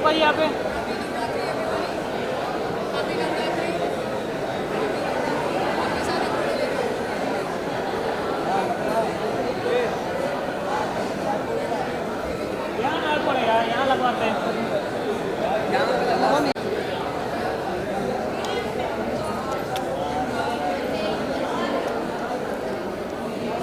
शिल्पा जी यहाँ पे यहाँ पड़ेगा, यहाँ लगवाते हैं।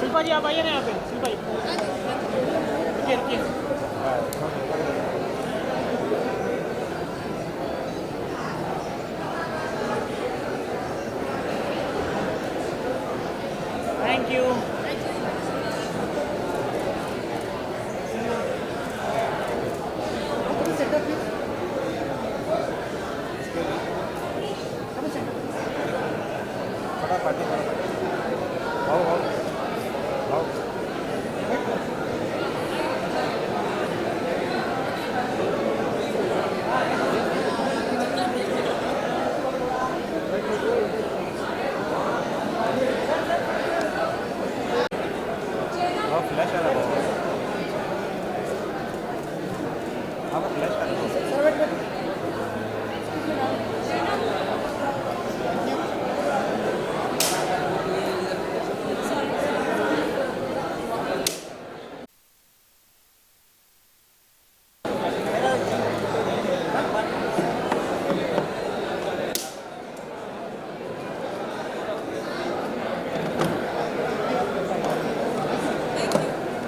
शिल्पा जी आप आइए ना यहाँ पे। शिल्पा जी रुकिए रुकिए। Thank you.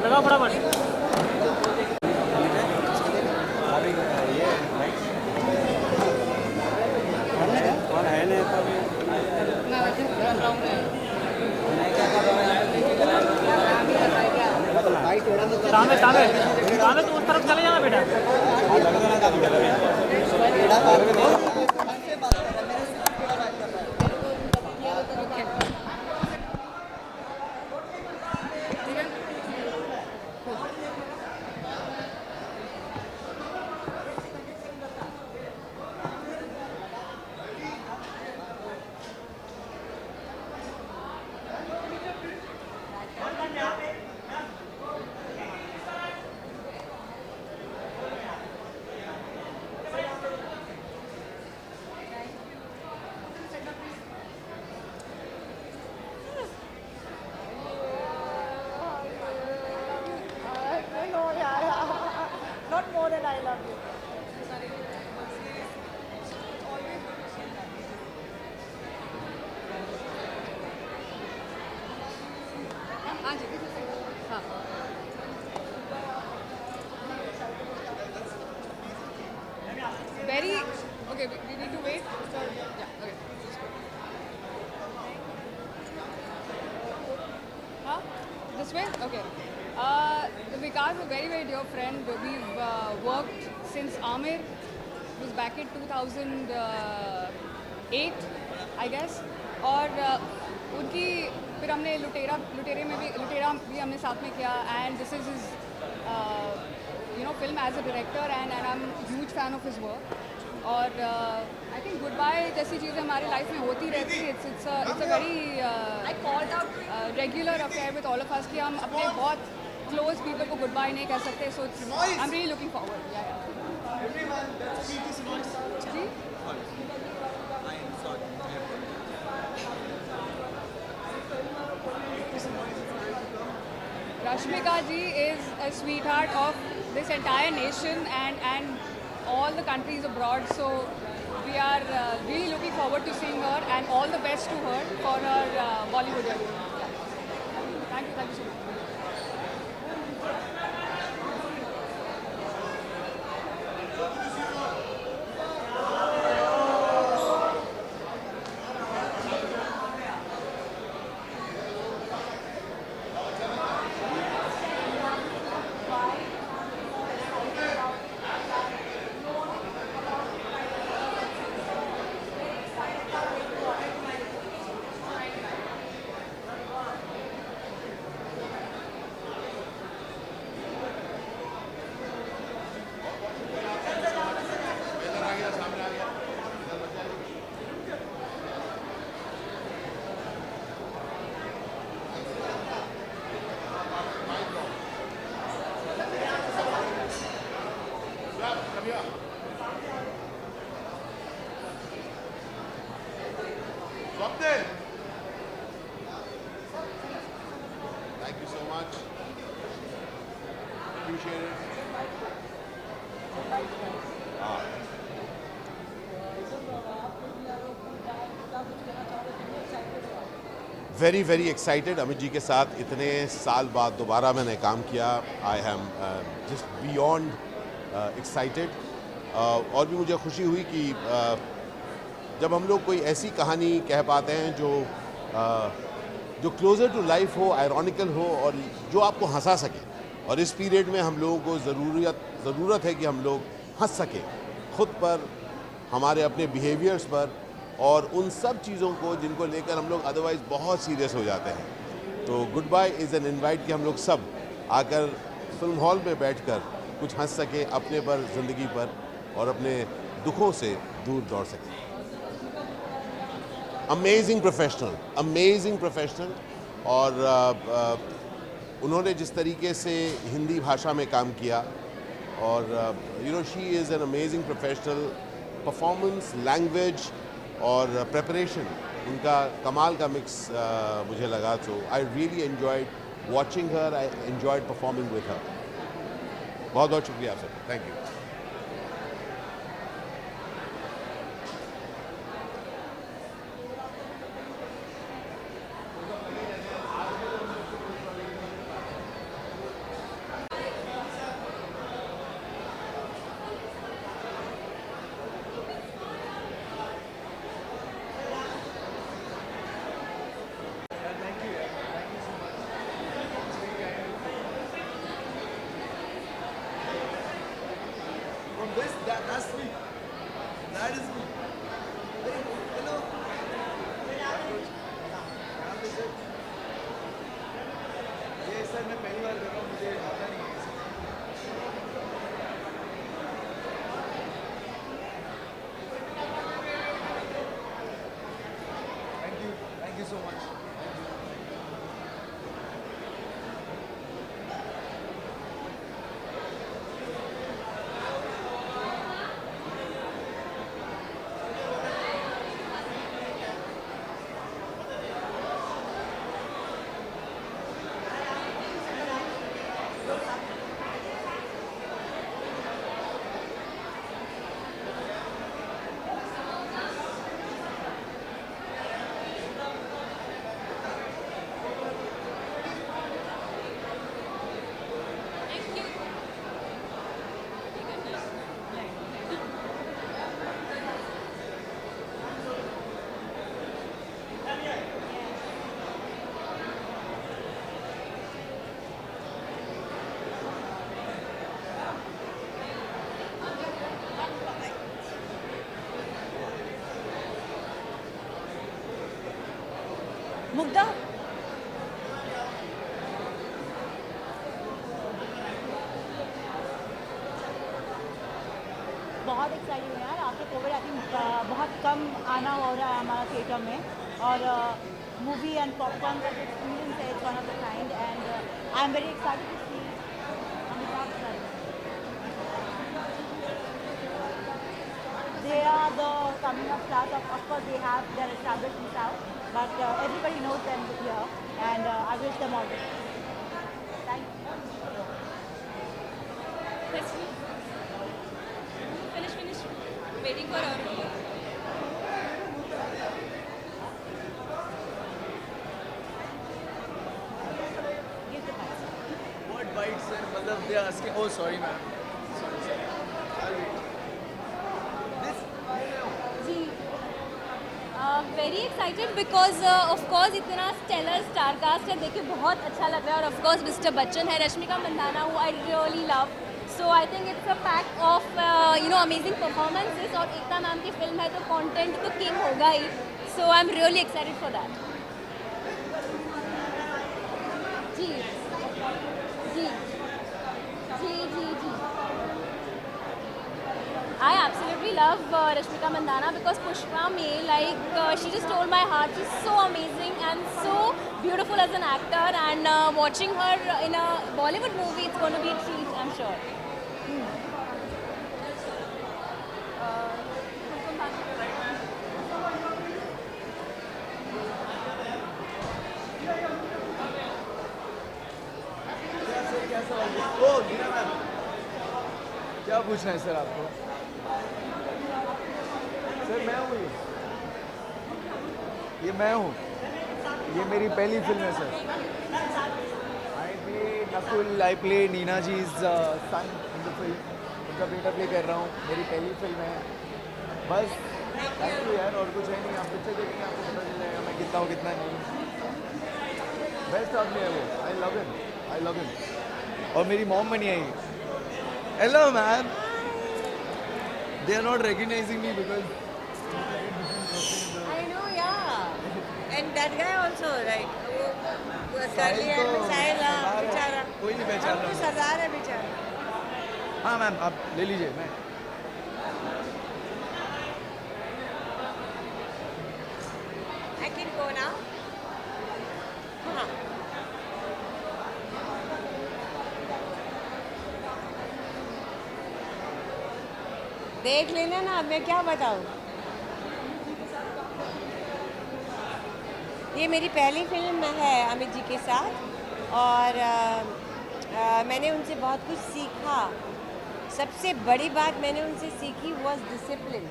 लगाओ फटाफट। सामने सामने सामने तो उस तरफ चले जाना बेटा। Not more than I love you. हाँ जी हाँ very okay we need to wait for yeah okay huh this way okay Vikas is a very dear friend. We've worked since Amir was back in 2008 I guess और उनकी फिर हमने लुटेरे में भी हमने साथ में किया and this is his film as a director and I'm a huge fan of his work और I think goodbye जैसी चीज़ें हमारी लाइफ में होती रहती है it's a very regular affair with all of us कि हम अपने बहुत close people को goodbye नहीं कह सकते so I'm really looking forward जी Rashmika ji is a sweetheart of this entire nation and all the countries abroad. So we are really looking forward to seeing her and all the best to her for her Bollywood debut. Thank you so much. appreciate it. Very very excited Amit ji के साथ इतने साल बाद दोबारा मैंने काम किया. I am just beyond excited. और भी मुझे खुशी हुई कि जब हम लोग कोई ऐसी कहानी कह पाते हैं जो क्लोज़र टू लाइफ हो, आयरॉनिकल हो और जो आपको हंसा सके. और इस पीरियड में हम लोगों को ज़रूरत है कि हम लोग हंस सकें खुद पर, हमारे अपने बिहेवियर्स पर और उन सब चीज़ों को जिनको लेकर हम लोग अदरवाइज़ बहुत सीरियस हो जाते हैं. तो goodbye is an invite कि हम लोग सब आकर फिल्म हॉल में बैठकर कुछ हंस सकें अपने पर, ज़िंदगी पर और अपने दुखों से दूर दौड़ सकें. Amazing professional. और उन्होंने जिस तरीके से हिंदी भाषा में काम किया और you know she is an amazing professional. Performance, language और प्रेपरेशन, उनका कमाल का मिक्स मुझे लगा. तो I really enjoyed watching her, I enjoyed performing with her. बहुत बहुत शुक्रिया sir. Thank you. That's me. That is me. Hello. ये सर मैं पहली बार कर रहा हूँ, मुझे आता नहीं है. Thank you so much. Mugdha, बहुत एक्साइटेड है यार. आफ्टर कोविड आई थिंक बहुत कम आना हो रहा है हमारा थिएटर में. और मूवी एंड पॉपकॉर्न का जो एक्सपीरियंस है, it's one of the kind. And I am very excited to see Amitabh sir. They are the coming up stars. Of course, they're established in South, but everybody knows them here, and I wish them all the best. Thank you. Finish. Waiting for her. Give the mic. What bites sir? मतलब they are asking. Oh sorry ma'am. Sorry. I'll wait. This. जी, very excited because of course इतना stellar star cast है, देख के बहुत अच्छा लग रहा है. और ऑफ कोर्स मिस्टर बच्चन है, Rashmika Mandanna who I really love. So I think it's a pack of amazing performances. और एकता मैम की फिल्म है तो कंटेंट तो किंग होगा ही. So I am really excited for that. जी जी जी जी जी I absolutely love Rashmika Mandana because Pushpa mein, she just stole my heart. She's so amazing and so beautiful as an actor, and watching her in a Bollywood movie, it's going to be a treat, I'm sure. क्या सवाल ओ Neena ma'am, क्या पूछना है sir आपको? Sir मैं हूँ ये मैं हूँ, ये मेरी पहली फिल्म है sir. I play Nakul, I play Neena ji's son in the film, उनका बेटा प्ले कर रहा हूँ, मेरी पहली फिल्म है। बस थैंक यू यार, और कुछ है नहीं, आप पिक्चर देखेंगे आपको पता चल जाएगा मैं कितना हूँ कितना नहीं। बेस्ट आदमी है वो, आई लव हिम। और मेरी मॉम बनी आई। Hello ma'am, they are not recognising me because I know, yeah. And that guy also, right? वो curly hair में साहिल, हाँ, बेचारा। कोई नहीं पहचान अब तो रहा। सरदार है बेचारा। हाँ मैम, आप ले लीजिए। मैं I can go now. हाँ। देख लेना ना, अब मैं क्या बताऊँ। ये मेरी पहली फिल्म है अमित जी के साथ, और मैंने उनसे बहुत कुछ सीखा। सबसे बड़ी बात मैंने उनसे सीखी was discipline,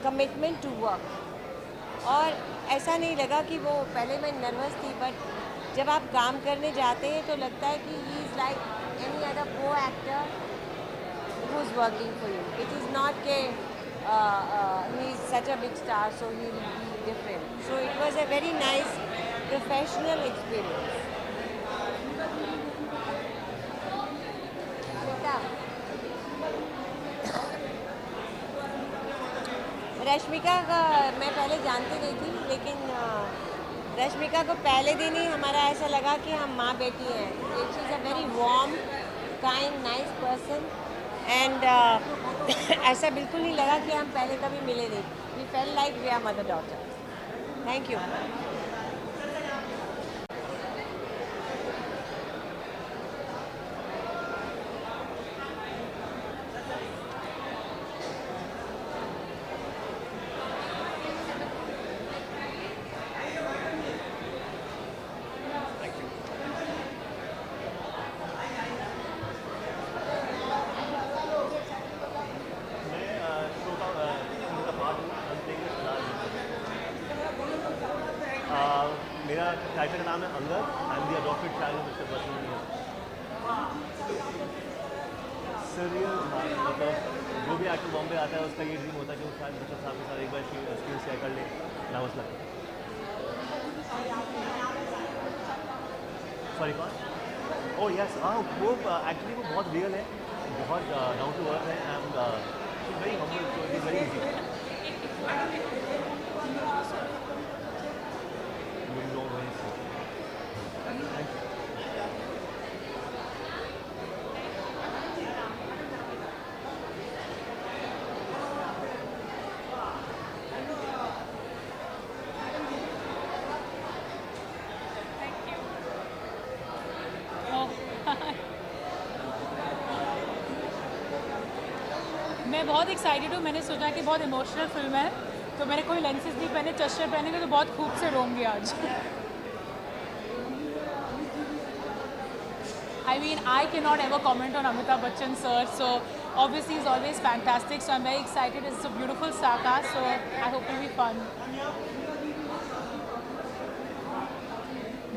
commitment to work. और ऐसा नहीं लगा कि वो, पहले मैं नर्वस थी, बट जब आप काम करने जाते हैं तो लगता है कि he is like any other को actor who is working for you. It is not के he is such a big star, so he will be different. So it was a very nice professional experience. बेटा, रश्मिका का मैं पहले जानती नहीं थी, लेकिन रश्मिका को पहले दिन ही हमारा ऐसा लगा कि हम माँ बेटी हैं। She is a very warm, kind, nice person, and ऐसा बिल्कुल नहीं लगा कि हम पहले कभी मिले नहीं। We fell like we are mother daughter. Thank you. मेरा टाइटल का नाम है Angad. I am the adopted child of mister Basant. Serial मतलब जो भी एक्टर बॉम्बे आता है उसका ये ड्रीम होता है कि वो शायद बच्चों साहब के साथ एक बार स्क्रीन शेयर कर ले। नामस लगता सॉरी कौन? ओ यस, हाँ वो एक्चुअली वो बहुत रियल है, बहुत डाउन टू अर्थ है, and very humble, so it is very easy. मैं बहुत एक्साइटेड हूँ। मैंने सोचा कि बहुत इमोशनल फिल्म है, तो मैंने कोई लेंसेज नहीं पहने, चश्मे पहने थे, तो बहुत खूब से रोऊंगी आज। I mean, I cannot ever comment on Amitabh Bachchan sir, so obviously he's always fantastic, so I'm very excited. It's a beautiful saga, so I hope it will be fun.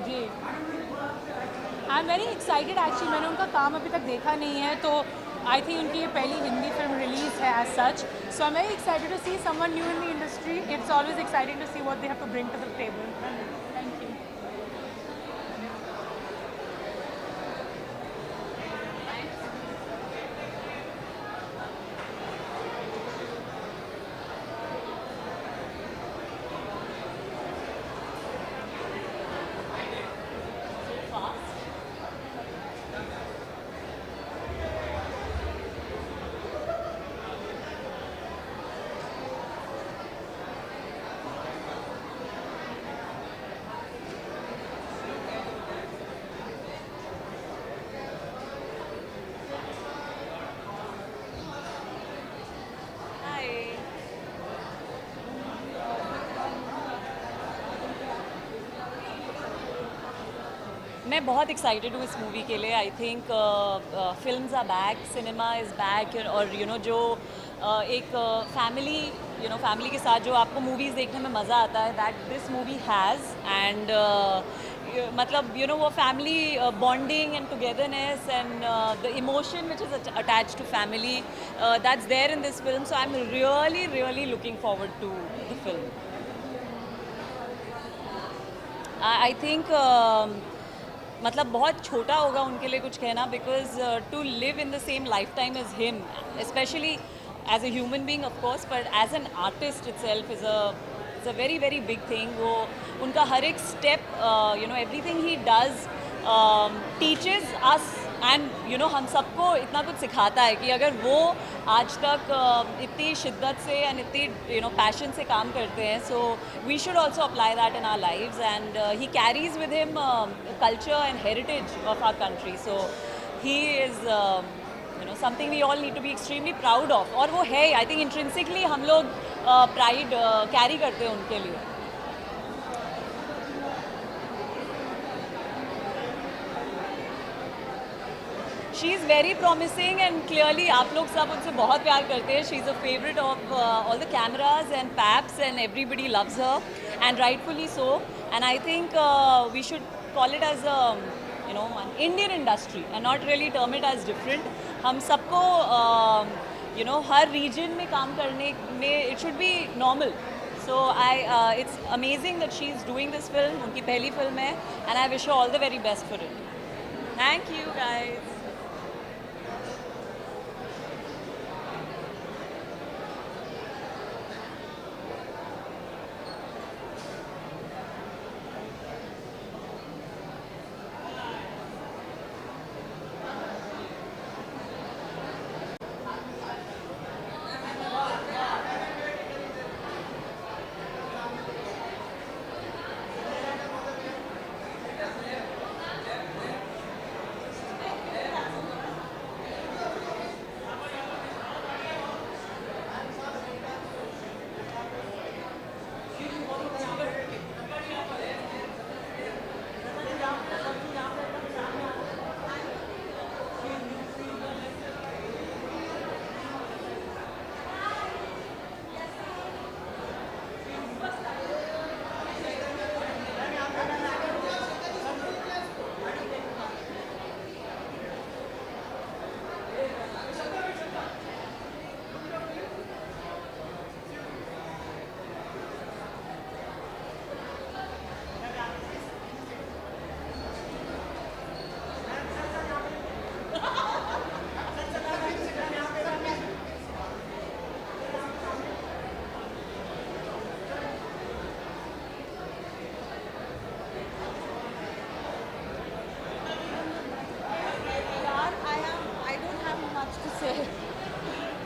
Ji, I'm very excited actually. मैंने उनका काम अभी तक देखा नहीं है, तो I think उनकी ये पहली हिंदी फिल्म रिलीज है as such, so I'm very excited to see someone new in the industry. It's always exciting to see what they have to bring to the table. Thank you. मैं बहुत excited हूँ इस movie के लिए. I think films are back, cinema is back. और जो एक family के साथ जो आपको मूवीज़ देखने में मज़ा आता है, that this movie has. And मतलब वो family bonding and togetherness and the emotion which is attached to family, that's there in this film. So I am really looking forward to the film. I think मतलब बहुत छोटा होगा उनके लिए कुछ कहना, because to live in the same lifetime as him, specially as a human being of course, but as an artist it self is a very big thing. वो उनका हर एक step, everything he does teaches us. And हम सबको इतना कुछ सिखाता है कि अगर वो आज तक इतनी शिद्दत से एंड इतनी पैशन से काम करते हैं, so we should also apply that in our lives. And he carries with him culture and heritage of our country. So he is something we all need to be extremely proud of. और वो है, I think intrinsically हम लोग pride carry करते हैं उनके लिए. She is very promising and clearly आप लोग सब उनसे बहुत प्यार करते हैं. She is a favourite of all the cameras and paps and everybody loves her, and rightfully so. And I think we should call it as an Indian industry and not really term it as different. हम सबको हर region में काम करने में it should be normal. So it's amazing that she is doing this film. उनकी पहली film है, and I wish her all the very best for it. Thank you guys.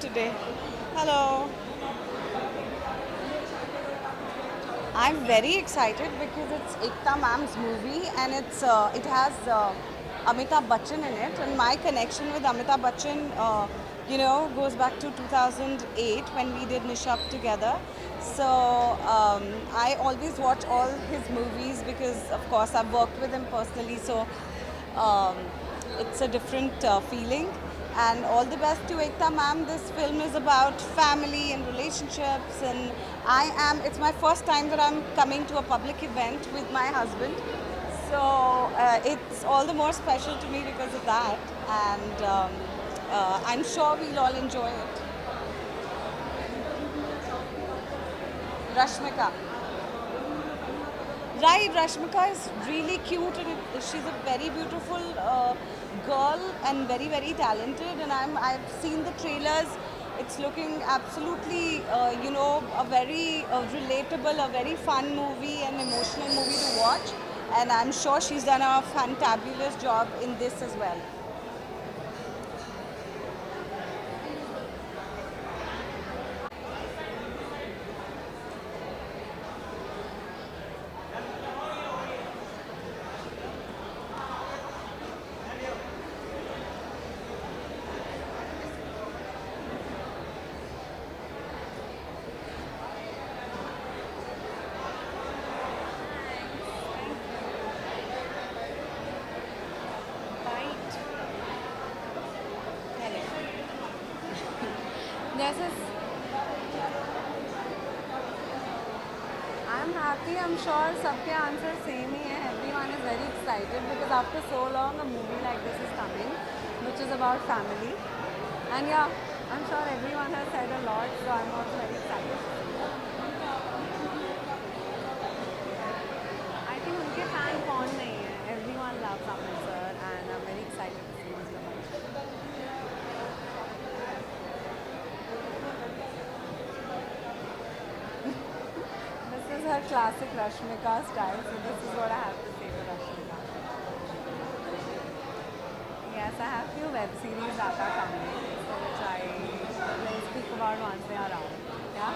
Today. Hello. I'm very excited because it's Ekta Ma'am's movie and it has Amitabh Bachchan in it, and my connection with Amitabh Bachchan goes back to 2008 when we did Nishabd together. So I always watch all his movies because of course I've worked with him personally, so it's a different feeling. And all the best to Ekta Ma'am. This film is about family and relationships, and it's my first time that I'm coming to a public event with my husband. So it's all the more special to me because of that, and I'm sure we'll all enjoy it. Rashmika. Right, Rashmika is really cute and she's a very beautiful girl and very, very talented. And I've seen the trailers. It's looking absolutely, a very relatable, a very fun movie and emotional movie to watch. And I'm sure she's done a fantabulous job in this as well. I'm happy. I'm sure सबके answer same ही है. Everyone is very excited because after so long a movie like this is coming, which is about family. And yeah, I'm sure everyone has said a lot, so I'm also very excited. I think उनके fan कौन नहीं है. Everyone loves Amin sir, and I'm very excited to see what's about. This is her classic Rashmika style, so this is what I have to say for Rashmika. Yes, I have few web series that are coming, which I will speak about once they are out. Yeah?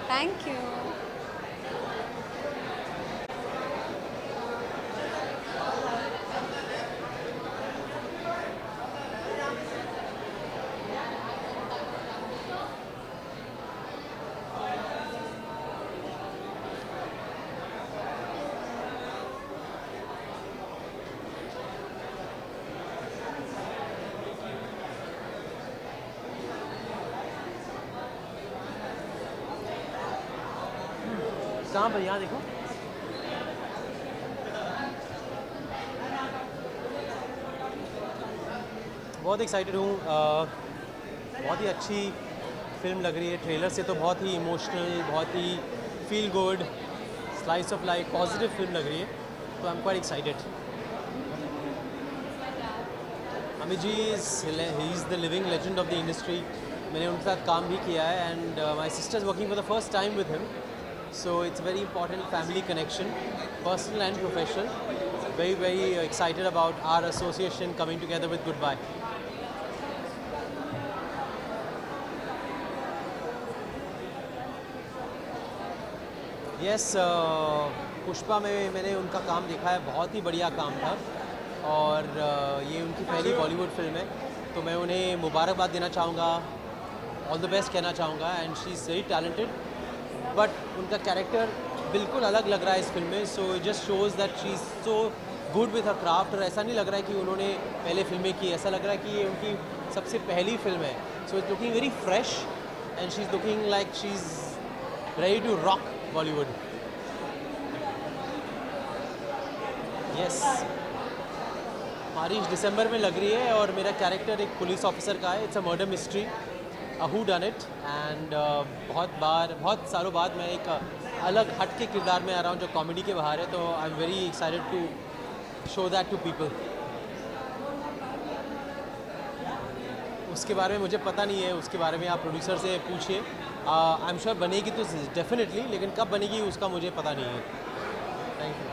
Thank you. कहाँ पर? यहाँ देखो. बहुत excited हूँ. बहुत ही अच्छी film लग रही है. ट्रेलर से तो बहुत ही इमोशनल, बहुत ही feel good, slice of life, positive film लग रही है. तो I am quite excited. Amit ji he is the living legend of the industry. मैंने उनके साथ काम भी किया है and my sister is working for the first time with him. So it's a very important family connection, personal and professional. Very, very excited about our association coming together with Goodbye. Yes, Pushpa में मैंने उनका काम देखा है. बहुत ही बढ़िया काम था और ये उनकी पहली बॉलीवुड फिल्म है. तो मैं उन्हें मुबारकबाद देना चाहूँगा, ऑल द बेस्ट कहना चाहूँगा. And she is very talented, but उनका कैरेक्टर बिल्कुल अलग लग रहा है इस फिल्म में. So it just shows that she is so good with her craft. और ऐसा नहीं लग रहा है कि उन्होंने पहले फिल्में की. ऐसा लग रहा है कि ये उनकी सबसे पहली फिल्म है. So it's looking very fresh and she is looking like she is ready to rock Bollywood. Yes, बारिश दिसंबर में लग रही है और मेरा कैरेक्टर एक पुलिस ऑफिसर का है. It's a murder mystery, who done it. And बहुत सालों बाद मैं एक अलग हट के किरदार में आ रहा हूँ जो कॉमेडी के बाहर है. तो I am very excited to show that to people. उसके बारे में मुझे पता नहीं है. उसके बारे में आप प्रोड्यूसर से पूछिए. आई एम श्योर बनेगी तो डेफिनेटली, लेकिन कब बनेगी उसका मुझे पता नहीं है. Thank you.